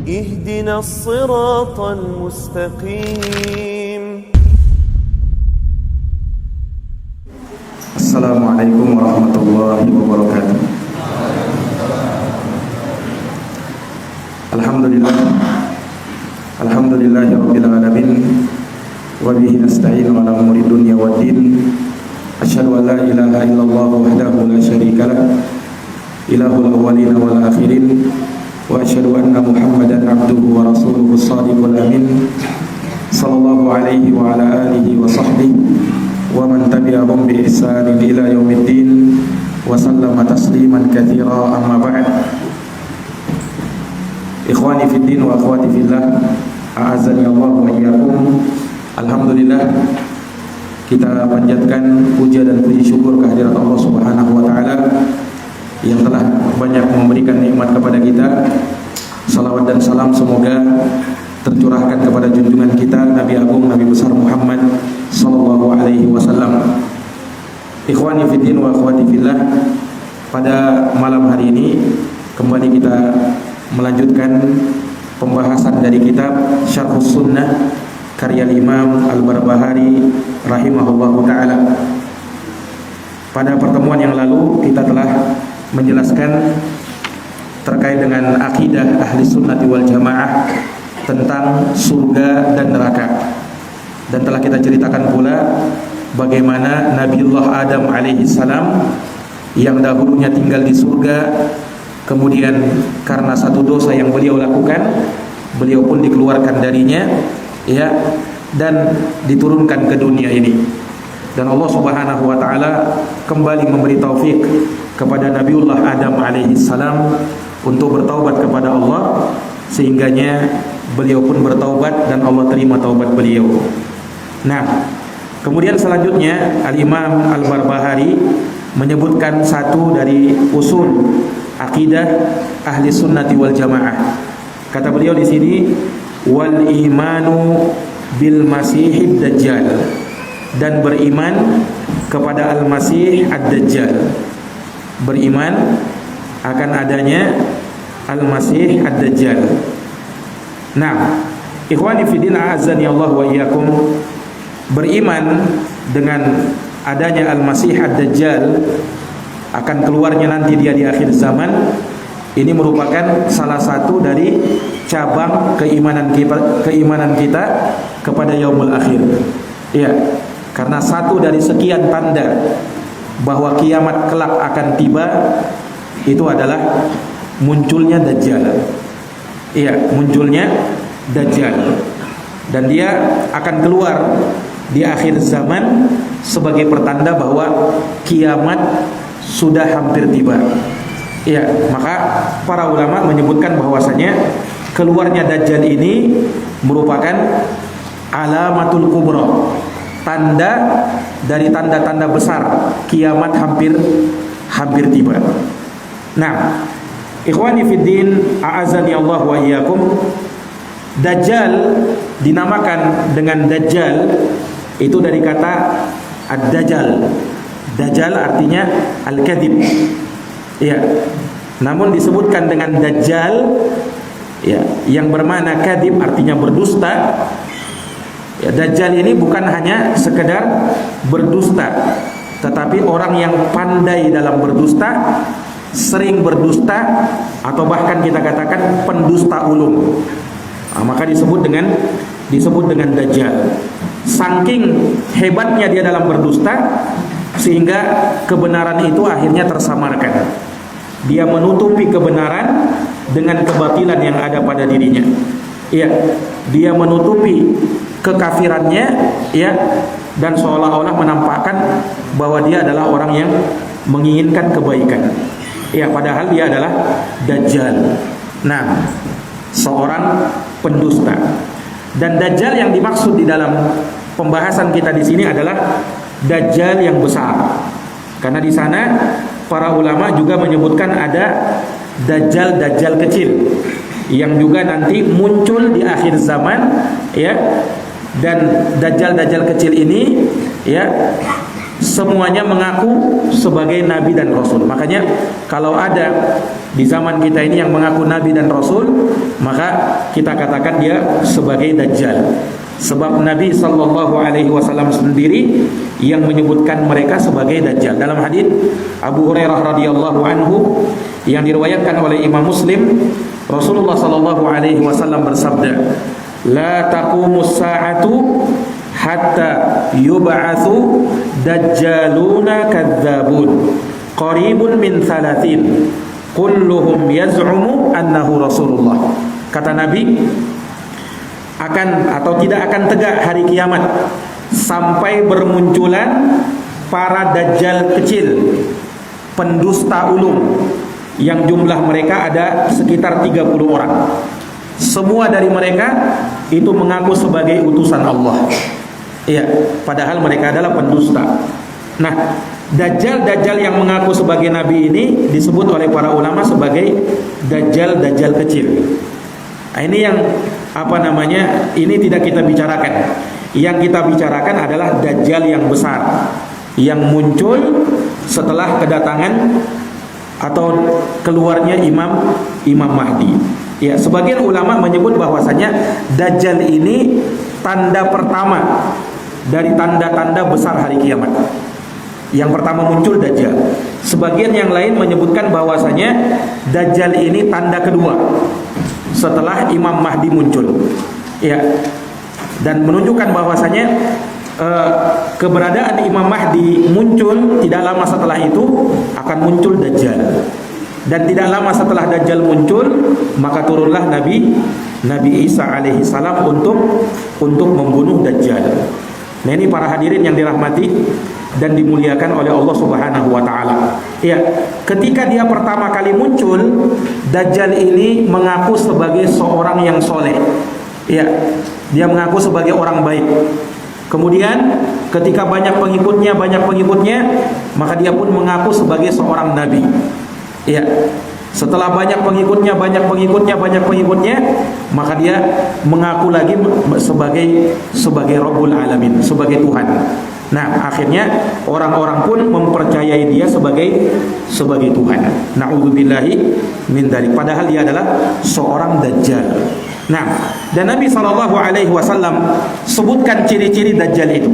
اهدنا الصراط المستقيم. Assalamualaikum warahmatullahi wabarakatuh. Alhamdulillahi rabbil alamin, wa bihi nasta'inu ala umuri dunya waddin. Asyhadu an la ilaha illallah wahdahu la syarika lah, ilahul awwalin wal akhirin, wa asyhadu anna Muhammadan abduhu wa rasuluhu shadiqul amin, sallallahu alaihi wa ala alihi wa sahbihi wa man tabi'ahum bi ihsanin ila yaumiddin wa sallama tasliman katsira, amma ba'd. Ikhwani fid din wa akhwati fillah, a'azzani Allah wa iyyakum. Alhamdulillah, kita panjatkan puja dan puji syukur kehadirat Allah Subhanahu wa taala yang telah banyak memberikan nikmat kepada kita. Salawat dan salam semoga tercurahkan kepada junjungan kita Nabi Agung, Nabi besar Muhammad sallallahu alaihi wasallam. Ikhwani fid din wa akhwati fillah, pada malam hari ini kembali kita melanjutkan pembahasan dari kitab Syarhus Sunnah karya Imam Al-Barbahari rahimahullahu taala. Pada pertemuan yang lalu kita telah menjelaskan terkait dengan akidah ahli sunnati wal jamaah tentang surga dan neraka, dan telah kita ceritakan pula bagaimana Nabiullah Adam alaihi salam yang dahulunya tinggal di surga, kemudian karena satu dosa yang beliau lakukan, beliau pun dikeluarkan darinya, ya, dan diturunkan ke dunia ini. Dan Allah Subhanahu wa taala kembali memberi taufik kepada Nabiullah Adam alaihi salam untuk bertaubat kepada Allah, sehingganya beliau pun bertaubat dan Allah terima taubat beliau. Nah, kemudian selanjutnya Al-Imam Al-Barbahari menyebutkan satu dari usul akidah ahli sunnati wal jamaah. Kata beliau di sini, wal imanu bil masihid dajjal, dan beriman kepada al-masih ad-dajjal, beriman akan adanya al-masih ad-dajjal. Nah, ikhwani fiddin a'azzani Allah wa iyyakum, beriman dengan adanya al-masih ad-dajjal, akan keluarnya nanti dia di akhir zaman, ini merupakan salah satu dari cabang keimanan kita kepada yaumul akhir. Ya, karena satu dari sekian tanda bahwa kiamat kelak akan tiba itu adalah munculnya dajjal. Iya, munculnya dajjal, dan dia akan keluar di akhir zaman sebagai pertanda bahwa kiamat sudah hampir tiba. Ya, maka para ulama menyebutkan bahwasanya keluarnya dajjal ini merupakan alamatul kubra, tanda dari tanda-tanda besar kiamat hampir tiba. Nah, ikhwani fiddin a'azani Allah wa iyyakum, dajjal dinamakan dengan dajjal itu dari kata ad-dajjal. Dajjal artinya al-kadhib. Ya. Namun disebutkan dengan dajjal, ya, yang bermakna kadhib artinya berdusta. Ya, dajjal ini bukan hanya sekedar berdusta, tetapi orang yang pandai dalam berdusta, sering berdusta, atau bahkan kita katakan pendusta ulung. Nah, maka disebut dengan dajjal. Saking hebatnya dia dalam berdusta, sehingga kebenaran itu akhirnya tersamarkan. Dia menutupi kebenaran dengan kebatilan yang ada pada dirinya. Ya, dia menutupi kekafirannya, ya, dan seolah-olah menampakkan bahwa dia adalah orang yang menginginkan kebaikan. Ya, padahal dia adalah dajjal. Nah, seorang pendusta. Dan dajjal yang dimaksud di dalam pembahasan kita di sini adalah dajjal yang besar. Karena di sana para ulama juga menyebutkan ada dajjal kecil yang juga nanti muncul di akhir zaman, ya. Dan dajjal kecil ini, ya, semuanya mengaku sebagai nabi dan rasul. Makanya kalau ada di zaman kita ini yang mengaku nabi dan rasul, maka kita katakan dia sebagai dajjal. Sebab Nabi SAW sendiri yang menyebutkan mereka sebagai dajjal. Dalam hadis Abu Hurairah radhiyallahu anhu yang diriwayatkan oleh Imam Muslim, Rasulullah SAW bersabda, "La taqumus sa'atu hatta yub'atsu dajjaluna kadzabun qaribun min 30 kulluhum yaz'umu annahu Rasulullah." Kata Nabi, tidak akan tegak hari kiamat sampai bermunculan para dajjal kecil, pendusta ulung, yang jumlah mereka ada sekitar 30 orang. Semua dari mereka itu mengaku sebagai utusan Allah. Iya, padahal mereka adalah pendusta. Nah, dajjal yang mengaku sebagai nabi ini disebut oleh para ulama sebagai dajjal kecil. Nah, ini yang ini tidak kita bicarakan. Yang kita bicarakan adalah dajjal yang besar yang muncul setelah kedatangan atau keluarnya Imam Mahdi. Ya, sebagian ulama menyebut bahwasanya dajjal ini tanda pertama dari tanda-tanda besar hari kiamat. Yang pertama muncul dajjal. Sebagian yang lain menyebutkan bahwasanya dajjal ini tanda kedua setelah Imam Mahdi muncul. Ya. Dan menunjukkan bahwasanya keberadaan Imam Mahdi muncul tidak lama setelah itu akan muncul dajjal. Dan tidak lama setelah dajjal muncul, maka turunlah Nabi Isa alaihissalam untuk membunuh dajjal. Nah, ini para hadirin yang dirahmati dan dimuliakan oleh Allah Subhanahu wa taala. Ya, ketika dia pertama kali muncul, dajjal ini mengaku sebagai seorang yang soleh. Ya, dia mengaku sebagai orang baik. Kemudian ketika banyak pengikutnya, maka dia pun mengaku sebagai seorang nabi. Ya, setelah banyak pengikutnya, maka dia mengaku lagi sebagai Rabbul Alamin, sebagai Tuhan. Nah, akhirnya orang-orang pun mempercayai dia sebagai Tuhan. Na'udzubillahi min dzalik. Padahal dia adalah seorang dajjal. Nah, dan Nabi SAW sebutkan ciri-ciri dajjal itu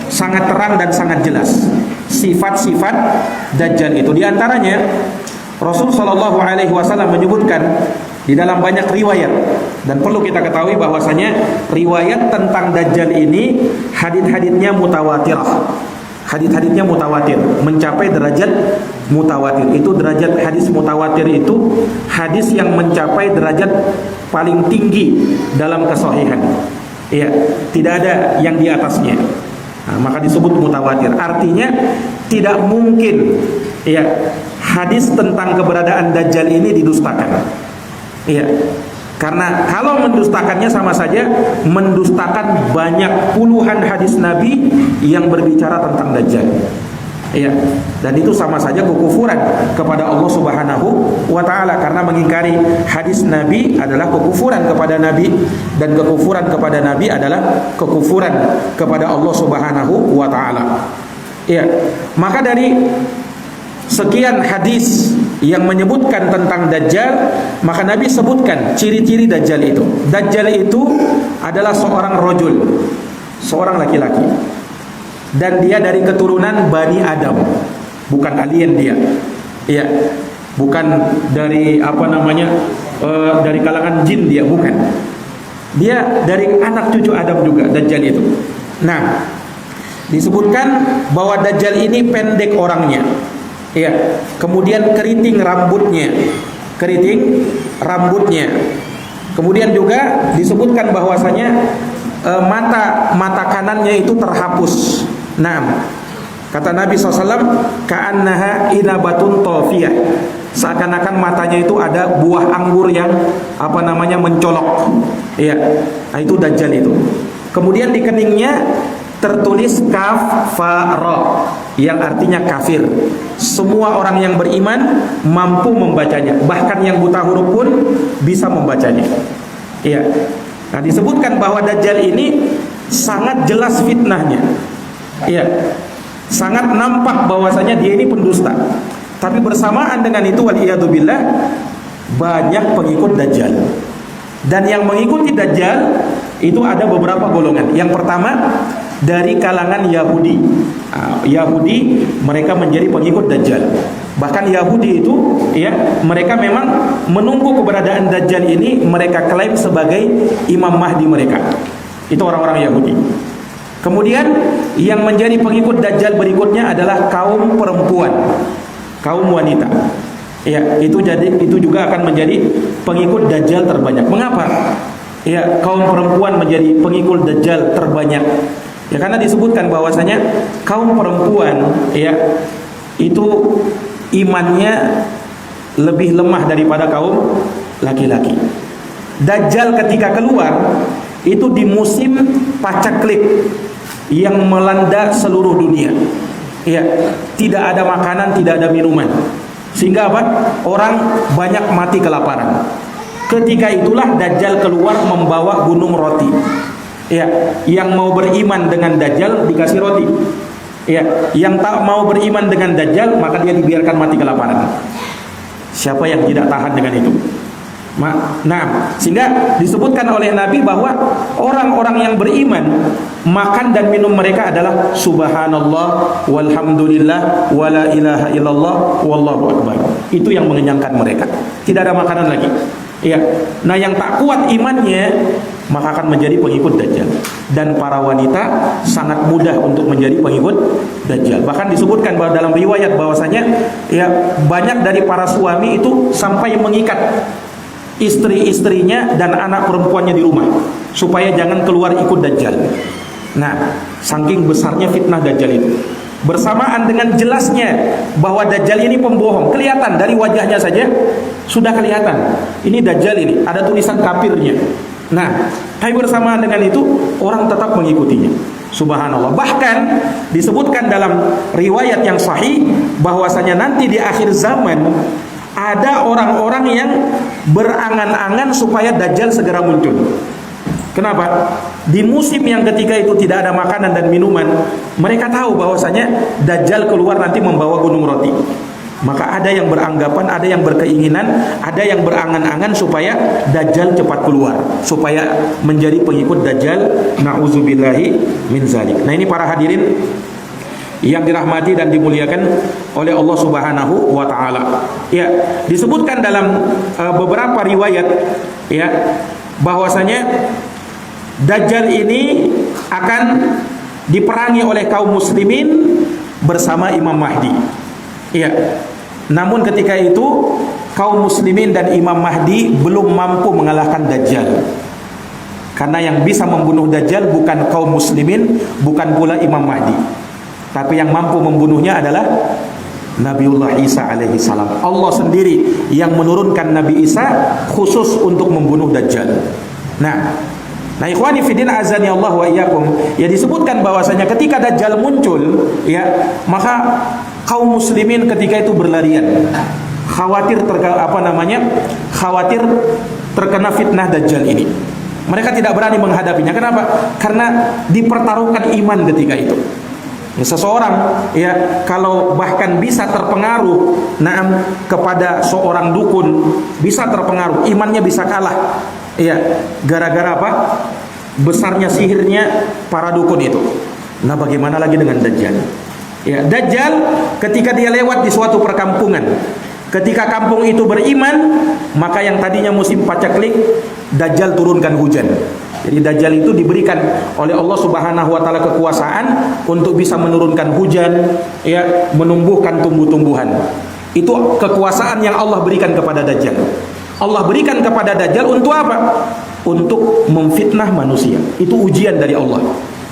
sangat terang dan sangat jelas. Sifat-sifat dajjal itu, di antaranya Rasul SAW menyebutkan di dalam banyak riwayat, dan perlu kita ketahui bahwasanya riwayat tentang dajjal ini hadits-haditsnya mutawatirah. Hadits-haditsnya mutawatir, mencapai derajat mutawatir. Itu derajat hadis mutawatir itu hadis yang mencapai derajat paling tinggi dalam kesahihan. Iya, tidak ada yang di atasnya. Nah, maka disebut mutawatir. Artinya tidak mungkin ya hadis tentang keberadaan dajjal ini didustakan. Iya. Karena kalau mendustakannya sama saja mendustakan banyak puluhan hadis Nabi yang berbicara tentang dajjal. Iya. Dan itu sama saja kekufuran kepada Allah Subhanahu wa taala, karena mengingkari hadis Nabi adalah kekufuran kepada Nabi, dan kekufuran kepada Nabi adalah kekufuran kepada Allah Subhanahu wa taala. Iya. Maka dari sekian hadis yang menyebutkan tentang dajjal, maka Nabi sebutkan ciri-ciri dajjal itu. Dajjal itu adalah seorang rajul, seorang laki-laki, dan dia dari keturunan Bani Adam, bukan alien dia. Iya, bukan dari dari kalangan jin dia, bukan. Dia dari anak cucu Adam juga, dajjal itu. Nah, disebutkan bahwa dajjal ini pendek orangnya. Ya, kemudian keriting rambutnya. Kemudian juga disebutkan bahwasanya mata kanannya itu terhapus. Nah, kata Nabi SAW, ka'annaha inabatun tofiyah. Seakan-akan matanya itu ada buah anggur yang mencolok. Ya, nah itu dajjal itu. Kemudian di keningnya tertulis kaf fa ra, yang artinya kafir. Semua orang yang beriman mampu membacanya, bahkan yang buta huruf pun bisa membacanya. Iya. Nah, disebutkan bahwa dajjal ini sangat jelas fitnahnya. Iya. sangat nampak bahwasanya dia ini pendusta. Tapi bersamaan dengan itu waliyadzubillah banyak pengikut Dajjal. Dan yang mengikuti Dajjal itu ada beberapa golongan. Yang pertama dari kalangan Yahudi. Yahudi mereka menjadi pengikut Dajjal. Bahkan Yahudi itu ya, mereka memang menunggu keberadaan Dajjal ini, mereka klaim sebagai Imam Mahdi mereka. Itu orang-orang Yahudi. Kemudian yang menjadi pengikut Dajjal berikutnya adalah kaum perempuan, kaum wanita. Ya, itu juga akan menjadi pengikut Dajjal terbanyak. Mengapa? Ya, kaum perempuan menjadi pengikut Dajjal terbanyak. Ya, karena disebutkan bahwasanya kaum perempuan ya itu imannya lebih lemah daripada kaum laki-laki. Dajjal ketika keluar itu di musim pacaklik yang melanda seluruh dunia. Ya, tidak ada makanan, tidak ada minuman. Sehingga apa? Orang banyak mati kelaparan. Ketika itulah Dajjal keluar membawa gunung roti. Ya, yang mau beriman dengan Dajjal dikasih roti. Ya, yang tak mau beriman dengan Dajjal maka dia dibiarkan mati kelaparan. Siapa yang tidak tahan dengan itu? Nah, sehingga disebutkan oleh Nabi bahwa orang-orang yang beriman makan dan minum mereka adalah subhanallah walhamdulillah wala ilaha illallah wallahu akbar. Itu yang mengenyangkan mereka. Tidak ada makanan lagi. Ya. Nah, yang tak kuat imannya maka akan menjadi pengikut Dajjal. Dan para wanita sangat mudah untuk menjadi pengikut Dajjal. Bahkan disebutkan bahwa dalam riwayat bahwasanya ya banyak dari para suami itu sampai mengikat istri-istrinya dan anak perempuannya di rumah supaya jangan keluar ikut Dajjal. Nah, saking besarnya fitnah Dajjal itu. Bersamaan dengan jelasnya bahwa Dajjal ini pembohong, kelihatan dari wajahnya saja sudah kelihatan. Ini Dajjal ini, ada tulisan kafirnya. Nah, tapi bersamaan dengan itu orang tetap mengikutinya. Subhanallah. Bahkan disebutkan dalam riwayat yang sahih bahwasanya nanti di akhir zaman ada orang-orang yang berangan-angan supaya Dajjal segera muncul. Kenapa? Di musim yang ketika itu tidak ada makanan dan minuman, mereka tahu bahwasanya Dajjal keluar nanti membawa gunung roti. Maka ada yang beranggapan, ada yang berkeinginan, ada yang berangan-angan supaya Dajjal cepat keluar, supaya menjadi pengikut Dajjal. Na'udzubillahi min zalik. Nah, ini para hadirin yang dirahmati dan dimuliakan oleh Allah Subhanahu wa taala. Ya, disebutkan dalam beberapa riwayat ya bahwasanya Dajjal ini akan diperangi oleh kaum muslimin bersama Imam Mahdi. Ya. Namun ketika itu kaum muslimin dan Imam Mahdi belum mampu mengalahkan Dajjal. Karena yang bisa membunuh Dajjal bukan kaum muslimin, bukan pula Imam Mahdi. Tapi yang mampu membunuhnya adalah Nabiullah Isa alaihi salam. Allah sendiri yang menurunkan Nabi Isa khusus untuk membunuh Dajjal. Nah, ikhwani fiddin azani Allah wa iyyakum, ya disebutkan bahwasanya ketika Dajjal muncul, ya, maka kaum muslimin ketika itu berlarian. Khawatir terkena fitnah Dajjal ini. Mereka tidak berani menghadapinya. Kenapa? Karena dipertaruhkan iman ketika itu. Seseorang ya kalau bahkan bisa terpengaruh kepada seorang dukun, bisa terpengaruh, imannya bisa kalah. Ya, gara-gara apa? Besarnya sihirnya para dukun itu. Nah, bagaimana lagi dengan Dajjal? Ya, Dajjal ketika dia lewat di suatu perkampungan, ketika kampung itu beriman, maka yang tadinya musim pacaklik, Dajjal turunkan hujan. Jadi Dajjal itu diberikan oleh Allah Subhanahu wa taala kekuasaan untuk bisa menurunkan hujan, ya, menumbuhkan tumbuh-tumbuhan. Itu kekuasaan yang Allah berikan kepada Dajjal. Allah berikan kepada Dajjal untuk apa? Untuk memfitnah manusia. Itu ujian dari Allah.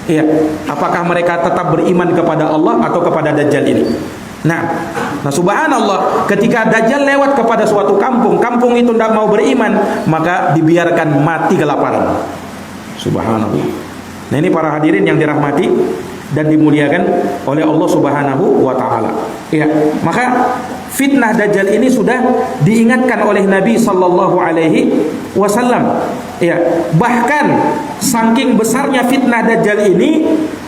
Ya, apakah mereka tetap beriman kepada Allah atau kepada Dajjal ini? Nah, subhanallah, ketika Dajjal lewat kepada suatu kampung, kampung itu tidak mau beriman, maka dibiarkan mati kelaparan. Subhanallah. Nah, ini para hadirin yang dirahmati dan dimuliakan oleh Allah Subhanahu wa taala. Ya, maka fitnah Dajjal ini sudah diingatkan oleh Nabi sallallahu alaihi wasallam. Ya, bahkan saking besarnya fitnah Dajjal ini,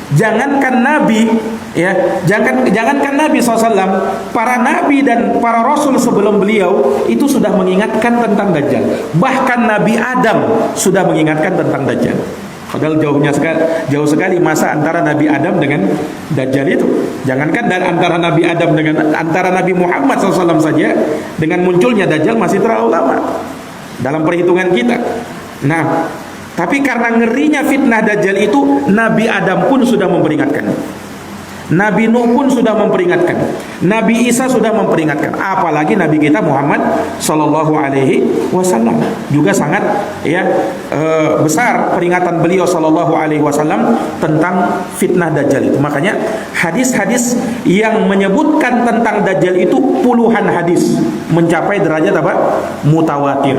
Jangankan Nabi, ya, jangankan Nabi SAW, para Nabi dan para Rasul sebelum beliau itu sudah mengingatkan tentang Dajjal. Bahkan Nabi Adam sudah mengingatkan tentang Dajjal. Padahal jauh sekali masa antara Nabi Adam dengan Dajjal itu. Jangankan dan antara Nabi Adam dengan antara Nabi Muhammad SAW saja, dengan munculnya Dajjal masih terlalu lama dalam perhitungan kita. Nah, tapi karena ngerinya fitnah Dajjal itu, Nabi Adam pun sudah memperingatkan, Nabi Nuh pun sudah memperingatkan, Nabi Isa sudah memperingatkan, apalagi Nabi kita Muhammad Sallallahu Alaihi Wasallam juga sangat besar peringatan beliau Sallallahu Alaihi Wasallam tentang fitnah Dajjal itu. Makanya hadis-hadis yang menyebutkan tentang Dajjal itu puluhan hadis, mencapai derajat apa? Mutawatir.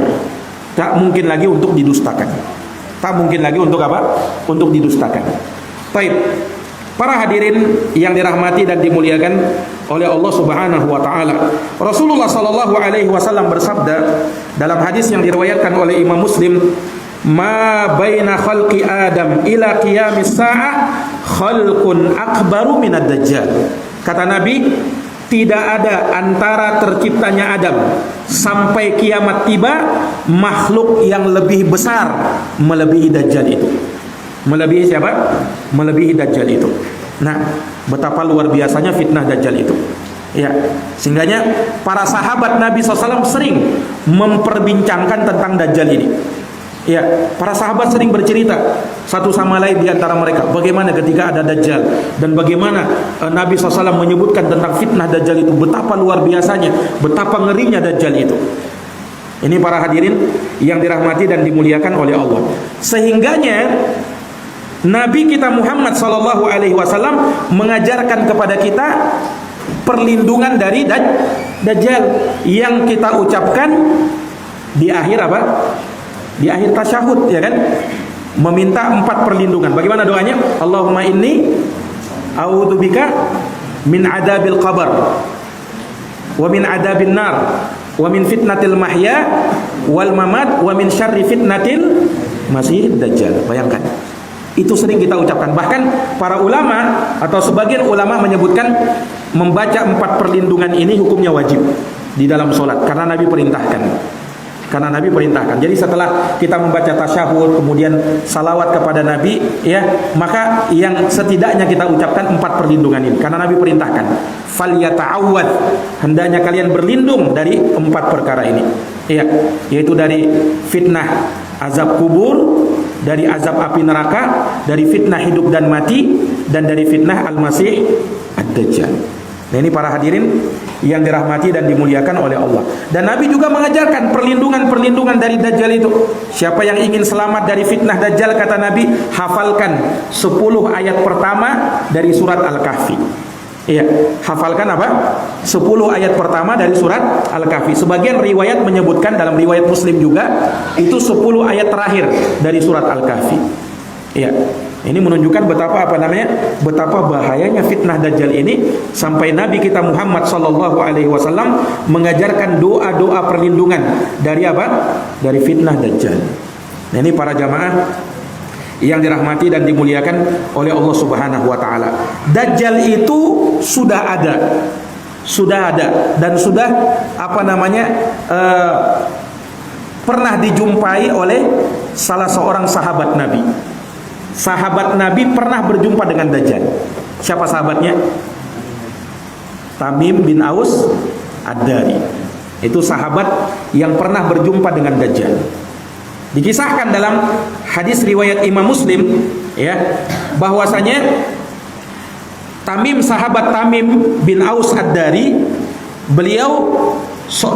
Tak mungkin lagi untuk didustakan. Tak mungkin lagi untuk apa? Untuk didustakan. Baik. Para hadirin yang dirahmati dan dimuliakan oleh Allah Subhanahu wa taala. Rasulullah sallallahu alaihi wasallam bersabda dalam hadis yang diriwayatkan oleh Imam Muslim, "Ma baina khalqi Adam ila qiyamis saa'ah khalqun akbaru minad dajjal." Kata Nabi, tidak ada antara terciptanya Adam sampai kiamat tiba makhluk yang lebih besar melebihi Dajjal itu. Melebihi siapa? Melebihi Dajjal itu. Nah, betapa luar biasanya fitnah Dajjal itu. Ya, sehingganya para sahabat Nabi SAW sering memperbincangkan tentang Dajjal ini. Ya, para sahabat sering bercerita satu sama lain di antara mereka bagaimana ketika ada Dajjal dan bagaimana Nabi SAW menyebutkan tentang fitnah Dajjal itu, betapa luar biasanya, betapa ngerinya Dajjal itu. Ini para hadirin yang dirahmati dan dimuliakan oleh Allah. Sehingganya Nabi kita Muhammad Sallallahu Alaihi Wasallam mengajarkan kepada kita perlindungan dari Dajjal yang kita ucapkan di akhir apa? Di akhir tasyahud, ya kan? Meminta 4 perlindungan. Bagaimana doanya? Allahumma inni a'udzubika min adabil qabr wa min adabin nar wa min fitnatil mahya wal mamat wa min syarri fitnatil masihid dajjal. Bayangkan. Itu sering kita ucapkan. Bahkan para ulama atau sebagian ulama menyebutkan membaca 4 perlindungan ini hukumnya wajib di dalam sholat karena Nabi perintahkan. Jadi setelah kita membaca tasyahud, kemudian salawat kepada Nabi, ya, maka yang setidaknya kita ucapkan 4 perlindungan ini karena Nabi perintahkan. Falyata'awwad, hendaknya kalian berlindung dari 4 perkara ini. Ya, yaitu dari fitnah azab kubur, dari azab api neraka, dari fitnah hidup dan mati, dan dari fitnah al-masih ad-dajjal. Nah, ini para hadirin yang dirahmati dan dimuliakan oleh Allah. Dan Nabi juga mengajarkan perlindungan dari Dajjal itu. Siapa yang ingin selamat dari fitnah Dajjal, kata Nabi, hafalkan 10 ayat pertama dari surat Al-Kahfi. Iya, hafalkan apa? 10 ayat pertama dari surat Al-Kahfi. Sebagian riwayat menyebutkan, dalam riwayat Muslim juga, itu 10 ayat terakhir dari surat Al-Kahfi. Iya. Ini menunjukkan betapa bahayanya fitnah Dajjal ini, sampai Nabi kita Muhammad Sallallahu Alaihi Wasallam mengajarkan doa-doa perlindungan dari apa? Dari fitnah Dajjal. Nah, ini para jamaah yang dirahmati dan dimuliakan oleh Allah Subhanahu Wa Taala. Dajjal itu sudah ada dan sudah pernah dijumpai oleh salah seorang sahabat Nabi. Sahabat Nabi pernah berjumpa dengan Dajjal. Siapa sahabatnya? Tamim bin Aus Ad-Dari. Itu sahabat yang pernah berjumpa dengan Dajjal. Dikisahkan dalam hadis riwayat Imam Muslim, ya, bahwasanya sahabat Tamim bin Aus Ad-Dari, beliau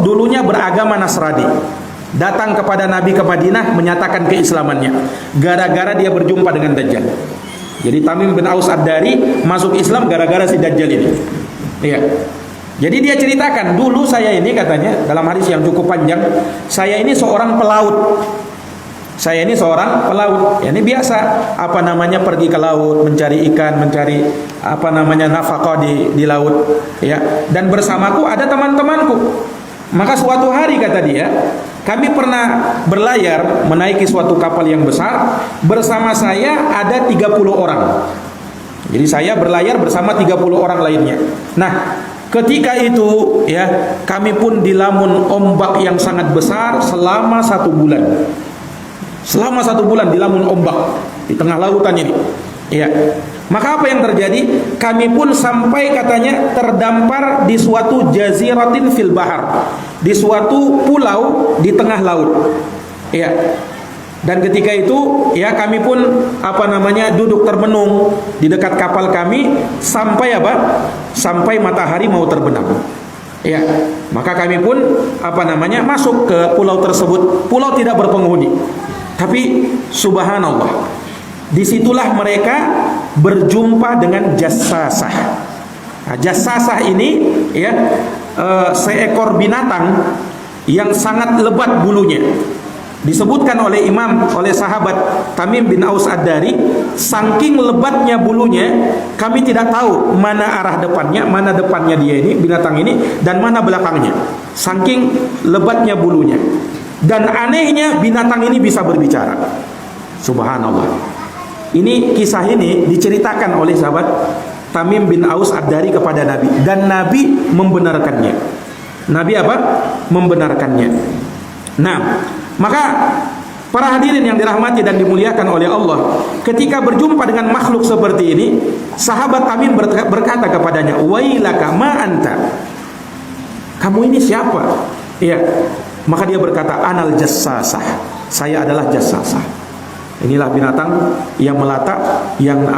dulunya beragama Nasrani. Datang kepada Nabi ke Madinah menyatakan keislamannya gara-gara dia berjumpa dengan Dajjal. Jadi Tamim bin Aus Ad-Dari masuk Islam gara-gara si Dajjal ini. Iya. Jadi dia ceritakan, dulu saya ini, katanya dalam hadis yang cukup panjang, saya ini seorang pelaut. Ya, ini biasa pergi ke laut, mencari ikan, mencari nafkah di laut, ya. Dan bersamaku ada teman-temanku. Maka suatu hari, kata dia, kami pernah berlayar menaiki suatu kapal yang besar. Bersama saya ada 30 orang. Jadi saya berlayar bersama 30 orang lainnya. Nah, ketika itu ya, kami pun dilamun ombak yang sangat besar selama 1 bulan. Selama 1 bulan dilamun ombak di tengah lautan ini. Ya. Maka apa yang terjadi? Kami pun sampai katanya terdampar di suatu jaziratin fil bahar, di suatu pulau di tengah laut. Ya. Dan ketika itu ya kami pun duduk termenung di dekat kapal kami sampai sampai matahari mau terbenam. Ya, maka kami pun masuk ke pulau tersebut. Pulau tidak berpenghuni. Tapi subhanallah, disitulah mereka berjumpa dengan jassasah. Nah, jassasah ini ya seekor binatang yang sangat lebat bulunya. Disebutkan oleh sahabat Tamim bin Aus Ad-Dari, saking lebatnya bulunya, kami tidak tahu mana arah depannya, mana depannya dia ini, binatang ini, dan mana belakangnya. Saking lebatnya bulunya. Dan anehnya binatang ini bisa berbicara. Subhanallah. Ini kisah ini diceritakan oleh sahabat Tamim bin Aus Ad-Dari kepada Nabi, dan Nabi membenarkannya. Nabi membenarkannya. Nah, maka para hadirin yang dirahmati dan dimuliakan oleh Allah, ketika berjumpa dengan makhluk seperti ini, sahabat Tamim berkata kepadanya, "Wailaka ma anta?" Kamu ini siapa? Iya. Maka dia berkata, "Anal jassasah." Saya adalah jassasah. Inilah binatang yang melata, yang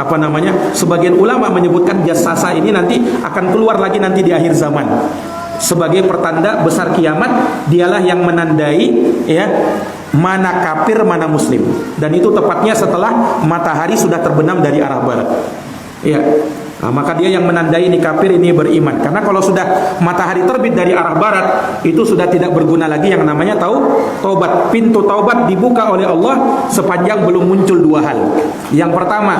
sebagian ulama menyebutkan jassasah ini nanti akan keluar lagi nanti di akhir zaman. Sebagai pertanda besar kiamat, dialah yang menandai ya mana kafir mana muslim, dan itu tepatnya setelah matahari sudah terbenam dari arah barat. Ya, nah, maka dia yang menandai ini kafir, ini beriman. Karena kalau sudah matahari terbit dari arah barat, itu sudah tidak berguna lagi yang namanya taubat. Pintu taubat dibuka oleh Allah sepanjang belum muncul 2 hal. Yang pertama,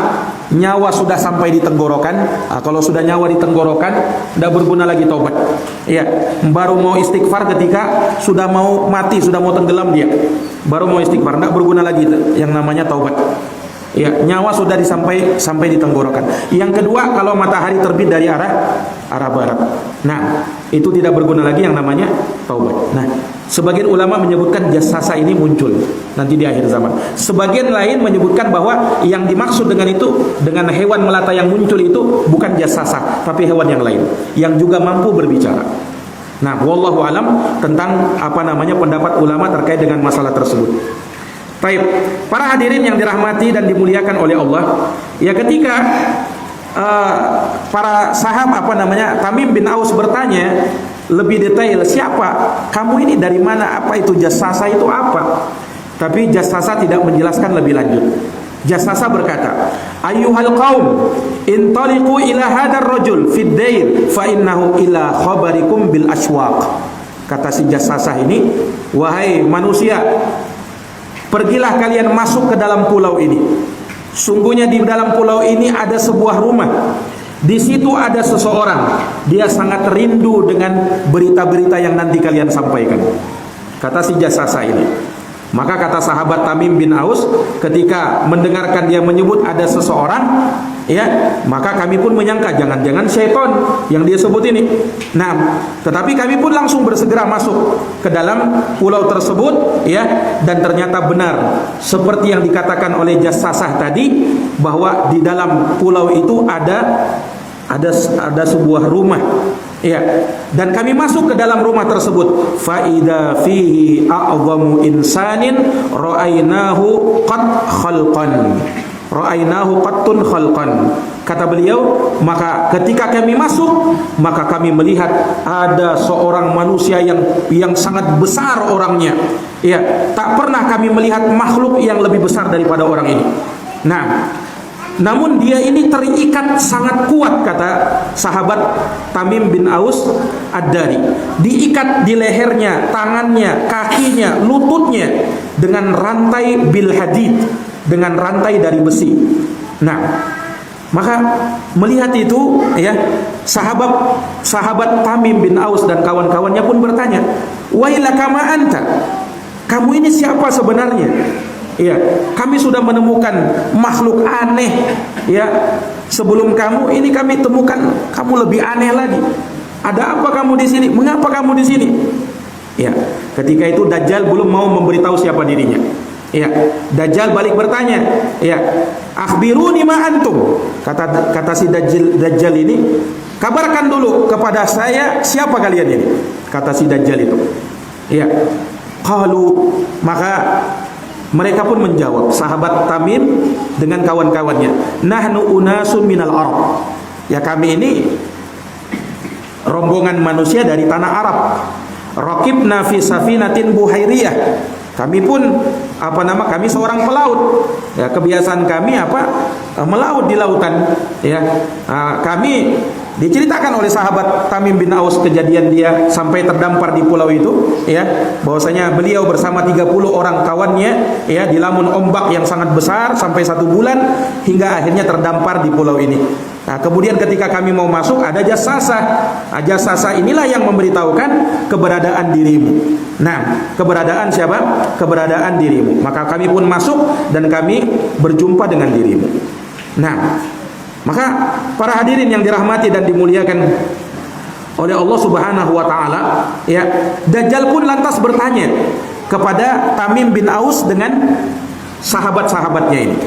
nyawa sudah sampai di tenggorokan. Nah, kalau sudah nyawa di tenggorokan, tidak berguna lagi taubat. Ya, baru mau istighfar ketika sudah mau mati, sudah mau tenggelam dia, baru mau istighfar, tidak berguna lagi yang namanya taubat. Ya, nyawa sudah sampai di tenggorokan. Yang kedua, kalau matahari terbit dari arah barat. Nah, itu tidak berguna lagi yang namanya taubat. Nah, sebagian ulama menyebutkan jassasa ini muncul nanti di akhir zaman. Sebagian lain menyebutkan bahwa yang dimaksud dengan itu, dengan hewan melata yang muncul itu bukan jassasa, tapi hewan yang lain yang juga mampu berbicara. Nah, wallahu alam tentang pendapat ulama terkait dengan masalah tersebut. Baik, para hadirin yang dirahmati dan dimuliakan oleh Allah, ya ketika para sahabat Tamim bin Aus bertanya lebih detail, siapa kamu ini, dari mana, apa itu jassasa itu apa? Tapi jassasa tidak menjelaskan lebih lanjut. Jassasa berkata, "Ayyuhal qaum, intaliqu ila hadar rajul fid dair fa innahu ila khabarikum bil aswaq." Kata si jassasa ini, "Wahai manusia, pergilah kalian masuk ke dalam pulau ini. Sungguhnya di dalam pulau ini ada sebuah rumah. Di situ ada seseorang. Dia sangat rindu dengan berita-berita yang nanti kalian sampaikan." Kata si jassasa ini. Maka kata sahabat Tamim bin Aus, ketika mendengarkan dia menyebut ada seseorang, ya, maka kami pun menyangka jangan-jangan syaitan yang dia sebut ini. Nah, tetapi kami pun langsung bersegera masuk ke dalam pulau tersebut, ya, dan ternyata benar seperti yang dikatakan oleh jassasah tadi, bahwa di dalam pulau itu ada sebuah rumah. Ya, dan kami masuk ke dalam rumah tersebut. Faida fihi a'zamu insanin ra'ainahu qad khalqan. Ra'ainahu qattun khalqan. Kata beliau, maka ketika kami masuk, maka kami melihat ada seorang manusia yang sangat besar orangnya. Ya, tak pernah kami melihat makhluk yang lebih besar daripada orang ini. Nah, namun dia ini terikat sangat kuat, kata sahabat Tamim bin Aus Ad-Dari. Diikat di lehernya, tangannya, kakinya, lututnya dengan rantai bil hadid, dengan rantai dari besi. Nah, maka melihat itu, ya, sahabat Tamim bin Aus dan kawan-kawannya pun bertanya, "Wailaka ma anta?" Kamu ini siapa sebenarnya? Ya, kami sudah menemukan makhluk aneh. Ya, sebelum kamu ini kami temukan kamu lebih aneh lagi. Ada apa kamu di sini? Mengapa kamu di sini? Ya, ketika itu Dajjal belum mau memberitahu siapa dirinya. Ya, Dajjal balik bertanya. Ya, akhbiruni ma antum. Kata si Dajjal ini, kabarkan dulu kepada saya siapa kalian ini. Kata si Dajjal itu. Ya, qalu, maka mereka pun menjawab, sahabat Tamim dengan kawan-kawannya, nahnu unasun minal Arab. Ya, kami ini rombongan manusia dari tanah Arab. Raqibna fi safinatin buhairiyah. Kami pun kami seorang pelaut. Ya, kebiasaan kami melaut di lautan. Ya, kami diceritakan oleh sahabat Tamim bin Aus kejadian dia sampai terdampar di pulau itu, ya, bahwasanya beliau bersama 30 orang kawannya, ya, dilamun ombak yang sangat besar sampai 1 bulan hingga akhirnya terdampar di pulau ini. Nah, kemudian ketika kami mau masuk ada jasasa. Nah, jasasa inilah yang memberitahukan keberadaan dirimu. Nah, keberadaan siapa? Keberadaan dirimu. Maka kami pun masuk dan kami berjumpa dengan dirimu. Nah, maka para hadirin yang dirahmati dan dimuliakan oleh Allah Subhanahu wa taala, ya, Dajjal pun lantas bertanya kepada Tamim bin Aus dengan sahabat-sahabatnya ini.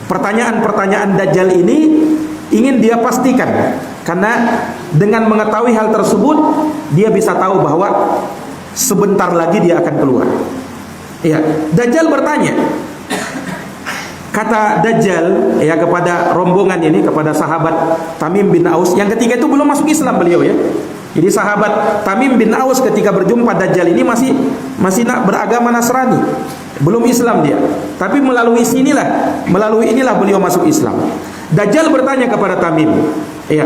Pertanyaan-pertanyaan Dajjal ini ingin dia pastikan, karena dengan mengetahui hal tersebut dia bisa tahu bahwa sebentar lagi dia akan keluar. Ya, Dajjal bertanya. Kata Dajjal, ya, kepada rombongan ini, kepada sahabat Tamim bin Aus, yang ketiga itu belum masuk Islam beliau, ya. Jadi sahabat Tamim bin Aus ketika berjumpa Dajjal ini masih beragama Nasrani, belum Islam dia. Tapi melalui inilah beliau masuk Islam. Dajjal bertanya kepada Tamim, ya,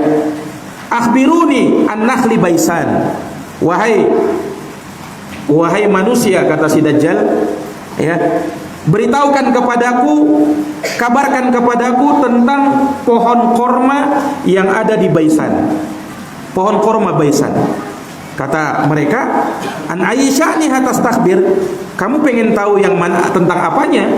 akhbiruni an nakhli baisan. Wahai manusia, kata si Dajjal, ya, beritahukan kepadaku, kabarkan kepadaku tentang pohon korma yang ada di Baisan. Pohon korma Baisan. Kata mereka, an Aisyah nih atas takbir. Kamu pengen tahu yang mana, tentang apanya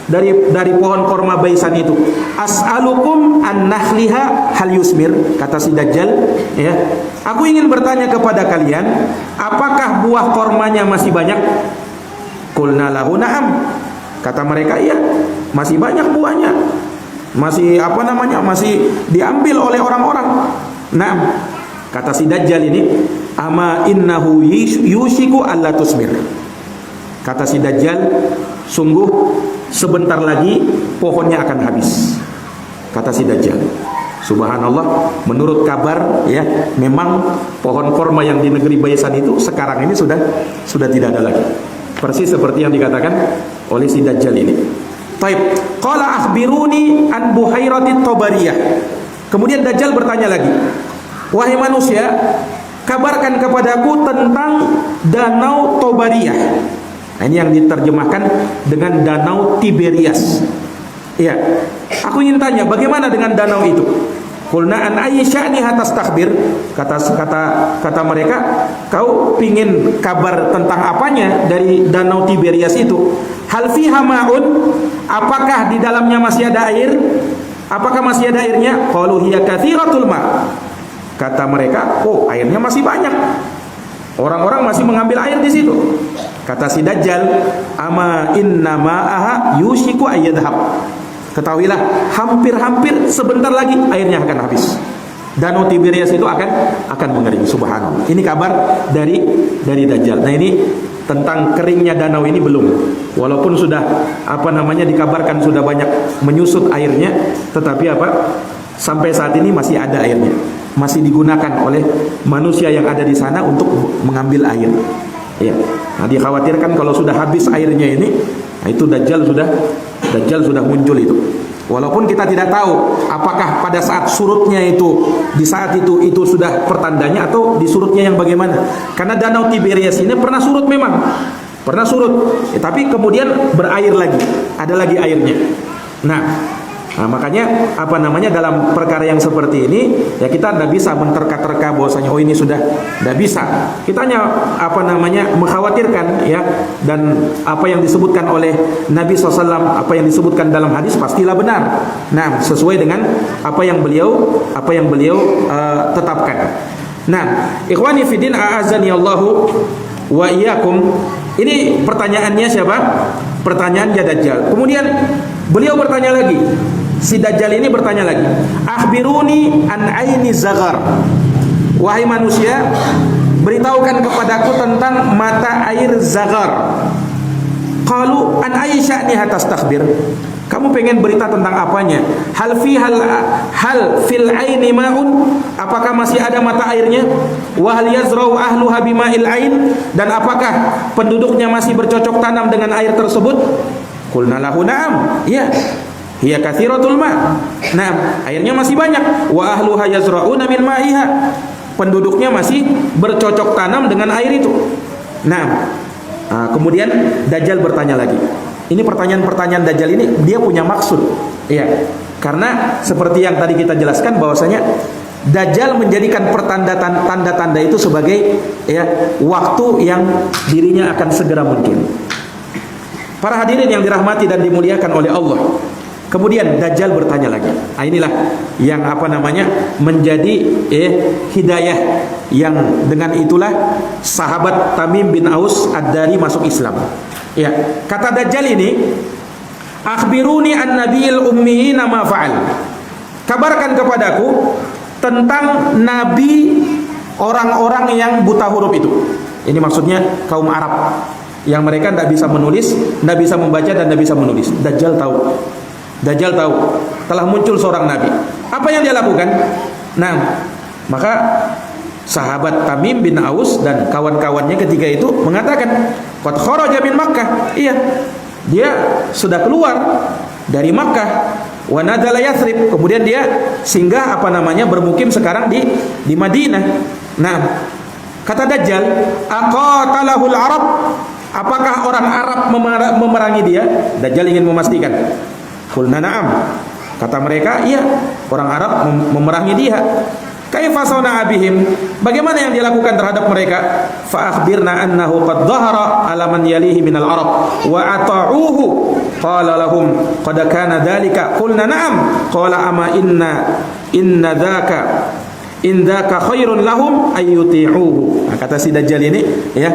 dari pohon korma Baisan itu? As'alukum an nakhliha hal yusmir. Kata si Dajjal, ya, aku ingin bertanya kepada kalian, apakah buah kormanya masih banyak? Qulna lahu na'am. Kata mereka, iya, masih banyak buahnya. Masih masih diambil oleh orang-orang. Nah, kata si Dajjal ini, ama innahu yushiku alla tusmir. Kata si Dajjal, sungguh sebentar lagi pohonnya akan habis. Kata si Dajjal. Subhanallah, menurut kabar, ya, memang pohon korma yang di negeri Baisan itu sekarang ini sudah tidak ada lagi. Persis seperti yang dikatakan oleh si Dajjal ini. Taib. Qala akhbiruni an buhairati Tabariyah. Kemudian Dajjal bertanya lagi, wahai manusia, kabarkan kepadaku tentang danau Tabariyah. Nah, ini yang diterjemahkan dengan danau Tiberias. Ya, aku ingin tanya, bagaimana dengan danau itu? Qulna an Aisya'ni atas takbir. Kata mereka, kau pingin kabar tentang apanya dari danau Tiberias itu? Hal fiha ma'un, apakah di dalamnya masih ada air? Apakah masih ada airnya? Qalu hiya katsiratul ma'. Kata mereka, oh, airnya masih banyak. Orang-orang masih mengambil air di situ. Kata si Dajjal, ama inna ma'aha yushiku ayyadhab. Ketahuilah, hampir-hampir sebentar lagi airnya akan habis. Danau Tiberias itu akan mengering. Subhanallah. Ini kabar dari Dajjal. Nah, ini tentang keringnya danau ini belum. Walaupun sudah dikabarkan sudah banyak menyusut airnya, tetapi sampai saat ini masih ada airnya. Masih digunakan oleh manusia yang ada di sana untuk mengambil air. Ya. Nah, dikhawatirkan kalau sudah habis airnya ini, nah, itu Dajjal sudah muncul itu. Walaupun kita tidak tahu apakah pada saat surutnya itu, di saat itu sudah pertandanya atau di surutnya yang bagaimana. Karena danau Tiberias ini pernah surut memang. Pernah surut, tapi kemudian berair lagi. Ada lagi airnya. Nah, Nah, makanya dalam perkara yang seperti ini ya kita tidak bisa menterka-terka bahwasanya oh ini sudah tidak bisa. Kita hanya mengkhawatirkan ya, dan apa yang disebutkan oleh Nabi SAW, apa yang disebutkan dalam hadis pastilah benar. Nah, sesuai dengan apa yang beliau tetapkan. Nah, ikhwani fiddin a'azani Allahu wa iyyakum. Ini pertanyaannya siapa? Pertanyaannya Dajjal. Kemudian beliau bertanya lagi. Si Dajjal ini bertanya lagi, akhbiruni an aini zaghar. Wahai manusia, beritahukan kepadaku tentang mata air zaghar. Qalu an ayyi sya'niha tastakhbir. Kamu pengen berita tentang apanya? Hal fil aini ma'un? Apakah masih ada mata airnya? Wa hal yazra'u ahluha bima'il ain? Dan apakah penduduknya masih bercocok tanam dengan air tersebut? Qulna lahu na'am. Ya. Hiya katsiratul ma'. Nah, airnya masih banyak. Wa ahluha yazra'una min ma'iha. Penduduknya masih bercocok tanam dengan air itu. Nah, kemudian Dajjal bertanya lagi. Ini pertanyaan-pertanyaan Dajjal ini dia punya maksud. Ya. Karena seperti yang tadi kita jelaskan bahwasanya Dajjal menjadikan tanda-tanda itu sebagai ya waktu yang dirinya akan segera mungkin. Para hadirin yang dirahmati dan dimuliakan oleh Allah. Kemudian Dajjal bertanya lagi. Inilah yang menjadi hidayah yang dengan itulah sahabat Tamim bin Aus Ad-Dari masuk Islam. Ya, kata Dajjal ini, akhbiruni an nabiyil ummiina ma fa'al. Kabarkan kepadaku tentang nabi orang-orang yang buta huruf itu. Ini maksudnya kaum Arab yang mereka tidak bisa menulis, tidak bisa membaca dan tidak bisa menulis. Dajjal tahu telah muncul seorang nabi. Apa yang dia lakukan? Nah, maka sahabat Tamim bin Aus dan kawan-kawannya ketika itu mengatakan, qad kharaja min Makkah. Iya, dia sudah keluar dari Makkah. Wa nadala Yathrib. Kemudian dia singgah bermukim sekarang di Madinah. Nah, kata Dajjal, aqatalahul Arab. Apakah orang Arab memerangi dia? Dajjal ingin memastikan. Qulna na'am. Kata mereka, iya, orang Arab memerangi dia. Kaifa sauna bihim? Bagaimana yang dilakukan terhadap mereka? Fa akhbirna annahu qad dhahara ala man yalihi minal Arab wa ata'uhu. Qala lahum qad kana dzalika. Qulna na'am. Qala ama inna dzaka khairun lahum ayyuti'uhu. Nah, kata si Dajjal ini ya,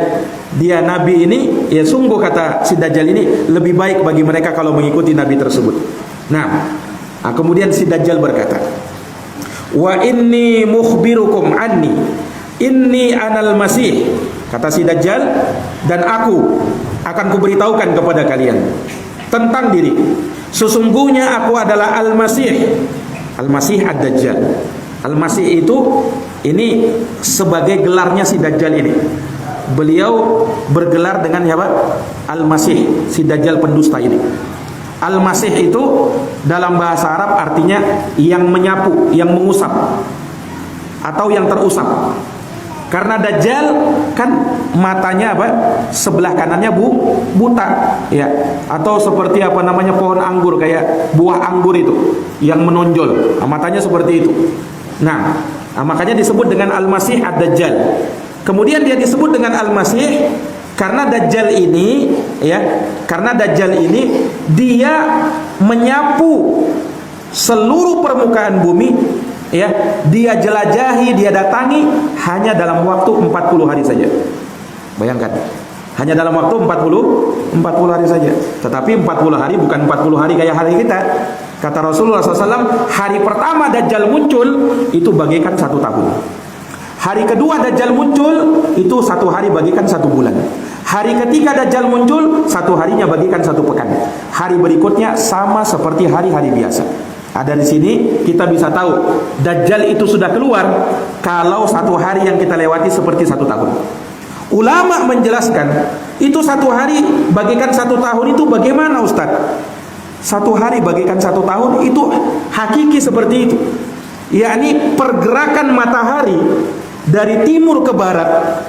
dia nabi ini ya, sungguh kata si Dajjal ini lebih baik bagi mereka kalau mengikuti nabi tersebut. Nah, kemudian si Dajjal berkata, wa inni mukhbirukum anni inni anal masih. Kata si Dajjal, dan aku akan kuberitahukan kepada kalian tentang diri. Sesungguhnya aku adalah Al-Masih. Al-Masih Ad-Dajjal. Al-Masih itu ini sebagai gelarnya si Dajjal ini. Beliau bergelar dengan siapa? Al-Masih, si Dajjal pendusta ini. Al-Masih itu dalam bahasa Arab artinya yang menyapu, yang mengusap, atau yang terusap. Karena Dajjal kan matanya sebelah kanannya buta, ya, atau seperti pohon anggur, kayak buah anggur itu yang menonjol. Matanya seperti itu. Nah, makanya disebut dengan Al-Masih Ad-Dajjal. Kemudian dia disebut dengan Al-Masih karena Dajjal ini dia menyapu seluruh permukaan bumi, ya. Dia jelajahi, dia datangi hanya dalam waktu 40 hari saja. Bayangkan, hanya dalam waktu 40 hari saja. Tetapi 40 hari bukan 40 hari kayak hari kita. Kata Rasulullah SAW, hari pertama Dajjal muncul itu bagikan 1 tahun. Hari kedua Dajjal muncul itu 1 hari bagikan 1 bulan. Hari ketiga Dajjal muncul 1 harinya bagikan 1 pekan. Hari berikutnya sama seperti hari-hari biasa. Dari sini kita bisa tahu Dajjal itu sudah keluar kalau 1 hari yang kita lewati seperti 1 tahun. Ulama menjelaskan itu 1 hari bagikan 1 tahun itu bagaimana, Ustaz? 1 hari bagikan 1 tahun itu hakiki seperti itu. Yakni pergerakan matahari dari timur ke barat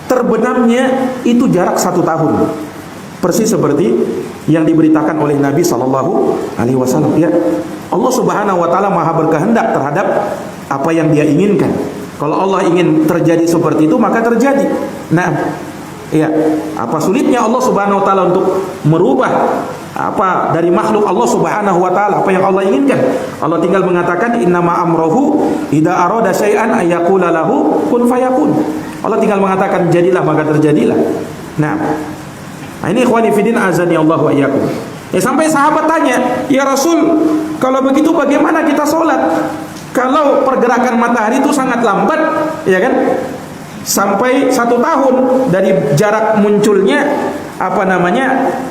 terbenamnya itu jarak 1 tahun. Persis seperti yang diberitakan oleh Nabi SAW, ya. Allah Subhanahu wa taala Maha berkehendak terhadap apa yang Dia inginkan. Kalau Allah ingin terjadi seperti itu, maka terjadi. Nah, ya, apa sulitnya Allah Subhanahu wa taala untuk merubah apa dari makhluk Allah Subhanahu wa taala apa yang Allah inginkan? Allah tinggal mengatakan innama amrohu idza arada syai'an ayyaqula lahu kun fayakun. Allah tinggal mengatakan jadilah maka terjadilah. Nah, ini ikhwani fillah azani Allah wa iyyakum. Ya, sampai sahabat tanya, "Ya Rasul, kalau begitu bagaimana kita sholat? Kalau pergerakan matahari itu sangat lambat, ya kan? Sampai 1 tahun dari jarak munculnya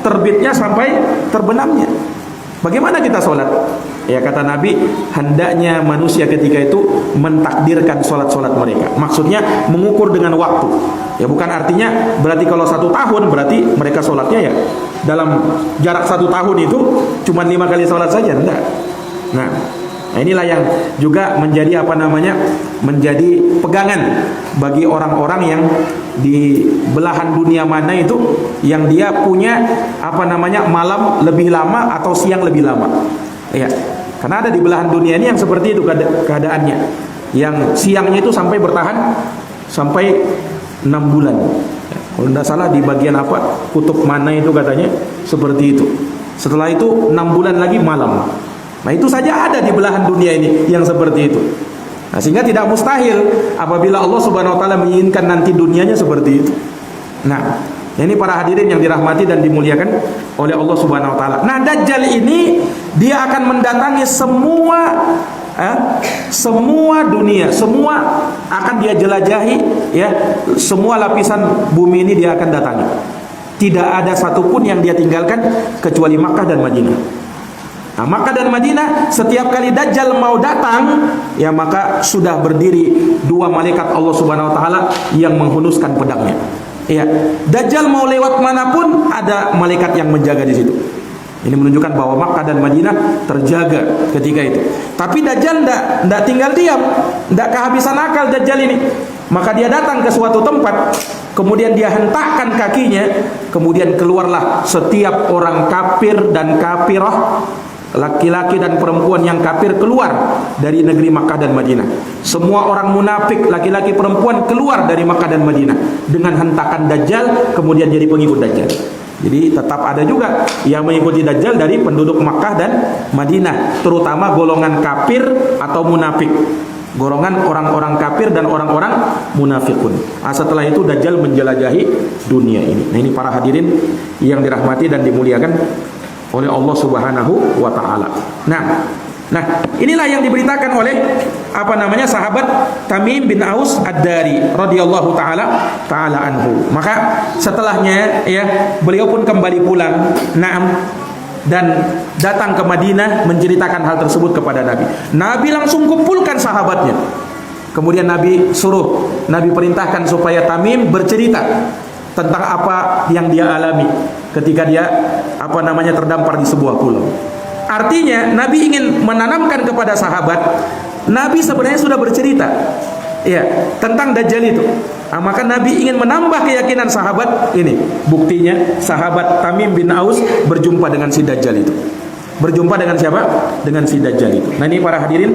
terbitnya sampai terbenamnya. Bagaimana kita sholat?" Ya, kata Nabi, hendaknya manusia ketika itu mentakdirkan sholat-sholat mereka. Maksudnya mengukur dengan waktu. Ya, bukan artinya berarti kalau 1 tahun berarti mereka sholatnya ya dalam jarak 1 tahun itu cuma 5 kali sholat saja, enggak. Nah, inilah yang juga menjadi menjadi pegangan bagi orang-orang yang di belahan dunia mana itu yang dia punya malam lebih lama atau siang lebih lama. Ya, karena ada di belahan dunia ini yang seperti itu keadaannya. Yang siangnya itu sampai bertahan sampai 6 bulan. Kalau tidak salah di bagian kutub mana itu katanya seperti itu. Setelah itu 6 bulan lagi malam. Nah, itu saja ada di belahan dunia ini yang seperti itu. Nah, sehingga tidak mustahil apabila Allah Subhanahu wa taala menginginkan nanti dunianya seperti itu. Nah, ini para hadirin yang dirahmati dan dimuliakan oleh Allah Subhanahu wa taala. Nah, Dajjal ini dia akan mendatangi semua dunia, semua akan dia jelajahi, ya. Semua lapisan bumi ini dia akan datangi. Tidak ada satupun yang dia tinggalkan kecuali Makkah dan Madinah. Nah, Makkah dan Madinah setiap kali Dajjal mau datang, ya maka sudah berdiri 2 malaikat Allah Subhanahu wa taala yang menghunuskan pedangnya. Ya, Dajjal mau lewat manapun ada malaikat yang menjaga di situ. Ini menunjukkan bahwa Makkah dan Madinah terjaga ketika itu. Tapi Dajjal tidak tinggal diam, tidak kehabisan akal Dajjal ini. Maka dia datang ke suatu tempat, kemudian dia hentakkan kakinya, kemudian keluarlah setiap orang kafir dan kafirah, laki-laki dan perempuan yang kafir keluar dari negeri Makkah dan Madinah. Semua orang munafik laki-laki perempuan keluar dari Makkah dan Madinah dengan hentakan Dajjal, kemudian jadi pengikut Dajjal. Jadi tetap ada juga yang mengikuti Dajjal dari penduduk Makkah dan Madinah, terutama golongan kafir atau munafik. Golongan orang-orang kafir dan orang-orang munafikun. Nah, setelah itu Dajjal menjelajahi dunia ini. Nah, ini para hadirin yang dirahmati dan dimuliakan oleh Allah Subhanahu wa taala. Nah, inilah yang diberitakan oleh sahabat Tamim bin Aus Ad-Dari radhiyallahu taala anhu. Maka setelahnya ya beliau pun kembali pulang, dan datang ke Madinah menceritakan hal tersebut kepada Nabi. Nabi langsung kumpulkan sahabatnya. Kemudian Nabi perintahkan supaya Tamim bercerita tentang apa yang dia alami ketika dia terdampar di sebuah pulau. Artinya Nabi ingin menanamkan kepada sahabat, Nabi sebenarnya sudah bercerita ya tentang Dajjal itu. Nah, maka Nabi ingin menambah keyakinan sahabat. Ini buktinya sahabat Tamim bin Aus berjumpa dengan si Dajjal itu. Berjumpa dengan siapa? Dengan si Dajjal itu. Nah, ini para hadirin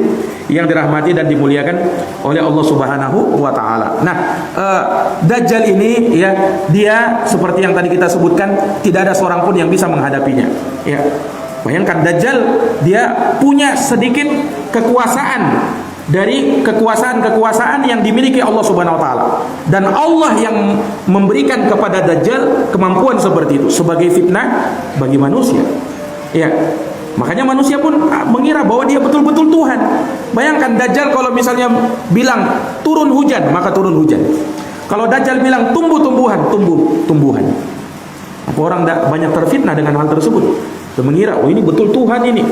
yang dirahmati dan dimuliakan oleh Allah Subhanahu wa taala. Nah, Dajjal ini ya, dia seperti yang tadi kita sebutkan, tidak ada seorang pun yang bisa menghadapinya. Ya. Bayangkan Dajjal dia punya sedikit kekuasaan dari kekuasaan yang dimiliki Allah Subhanahu wa taala. Dan Allah yang memberikan kepada Dajjal kemampuan seperti itu sebagai fitnah bagi manusia. Ya. Makanya manusia pun mengira bahwa dia betul-betul Tuhan. Bayangkan Dajjal kalau misalnya bilang turun hujan, maka turun hujan. Kalau Dajjal bilang tumbuh tumbuhan, tumbuh tumbuhan. Apa orang banyak terfitnah dengan hal tersebut? Dia mengira, oh ini betul Tuhan ini.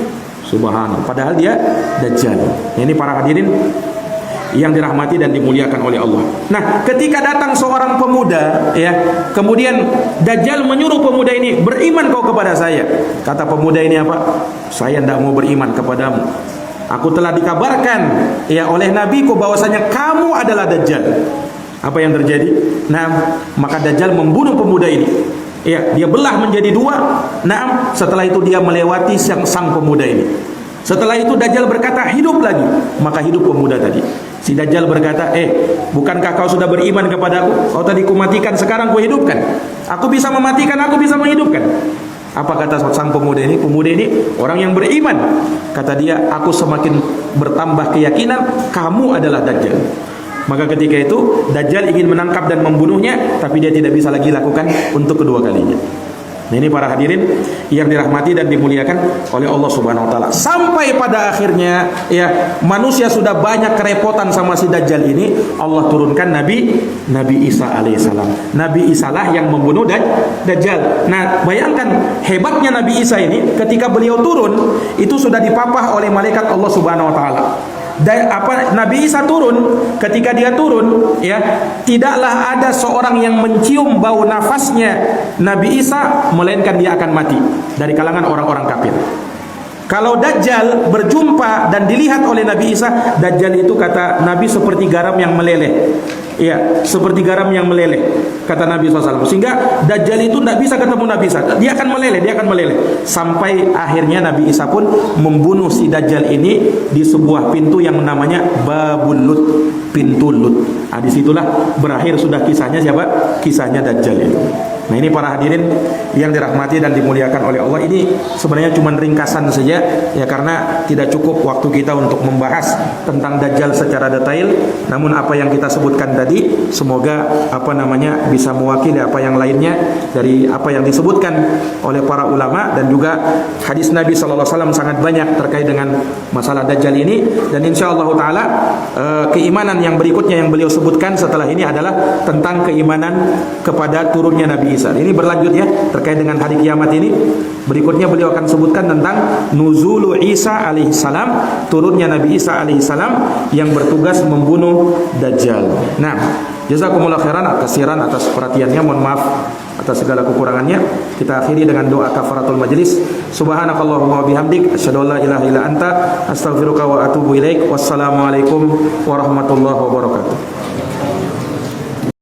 Subhanallah. Padahal dia Dajjal. Ini para hadirin yang dirahmati dan dimuliakan oleh Allah. Nah, ketika datang seorang pemuda, ya, kemudian Dajjal menyuruh pemuda ini, beriman kau kepada saya. Kata pemuda ini apa? Saya tidak mau beriman kepadamu. Aku telah dikabarkan ya oleh nabiku bahwasanya kamu adalah Dajjal. Apa yang terjadi? Nah, maka Dajjal membunuh pemuda ini. Ya, dia belah menjadi 2. Nah, setelah itu dia melewati sang pemuda ini. Setelah itu Dajjal berkata, hidup lagi. Maka hidup pemuda tadi. Si Dajjal berkata, bukankah kau sudah beriman kepadaku? Kau tadi kumatikan, sekarang kuhidupkan. Aku bisa mematikan, aku bisa menghidupkan. Apa kata sang pemuda ini? Pemuda ini orang yang beriman. Kata dia, aku semakin bertambah keyakinan kamu adalah Dajjal. Maka ketika itu Dajjal ingin menangkap dan membunuhnya, tapi dia tidak bisa lagi lakukan untuk kedua kalinya. Nah, ini para hadirin yang dirahmati dan dimuliakan oleh Allah Subhanahu wa taala. Sampai pada akhirnya ya, manusia sudah banyak kerepotan sama si Dajjal ini, Allah turunkan Nabi Isa alaihissalam. Nabi Isa lah yang membunuh Dajjal. Nah, bayangkan hebatnya Nabi Isa ini, ketika beliau turun itu sudah dipapah oleh malaikat Allah Subhanahu wa taala. Nabi Isa turun, ketika dia turun ya, tidaklah ada seorang yang mencium bau nafasnya Nabi Isa melainkan dia akan mati dari kalangan orang-orang kafir. Kalau Dajjal berjumpa dan dilihat oleh Nabi Isa, Dajjal itu kata Nabi seperti garam yang meleleh. Iya, seperti garam yang meleleh, kata Nabi SAW. Sehingga Dajjal itu tidak bisa ketemu Nabi Isa. Dia akan meleleh. Sampai akhirnya Nabi Isa pun membunuh si Dajjal ini di sebuah pintu yang namanya Babul Lut, pintu Lut. Nah, disitulah berakhir sudah kisahnya siapa? Kisahnya Dajjal itu. Nah, ini para hadirin yang dirahmati dan dimuliakan oleh Allah, ini sebenarnya cuma ringkasan saja ya, karena tidak cukup waktu kita untuk membahas tentang Dajjal secara detail. Namun apa yang kita sebutkan tadi semoga bisa mewakili apa yang lainnya dari apa yang disebutkan oleh para ulama, dan juga hadis Nabi sallallahu alaihi wasallam sangat banyak terkait dengan masalah Dajjal ini. Dan insyaallah taala keimanan yang berikutnya yang beliau sebutkan setelah ini adalah tentang keimanan kepada turunnya Nabi Isa. Ini berlanjut ya terkait dengan hari kiamat ini. Berikutnya beliau akan sebutkan tentang nuzulu Isa alaihissalam, turunnya Nabi Isa alaihissalam yang bertugas membunuh Dajjal. Nah, jazakumullah khairan atas perhatiannya. Mohon maaf atas segala kekurangannya. Kita akhiri dengan doa kafaratul majlis. Subhanakallahumma wa bihamdik, asyhadu an la ilaha illa anta, astaghfiruka wa atubu ilaik. Wassalamualaikum warahmatullahi wabarakatuh.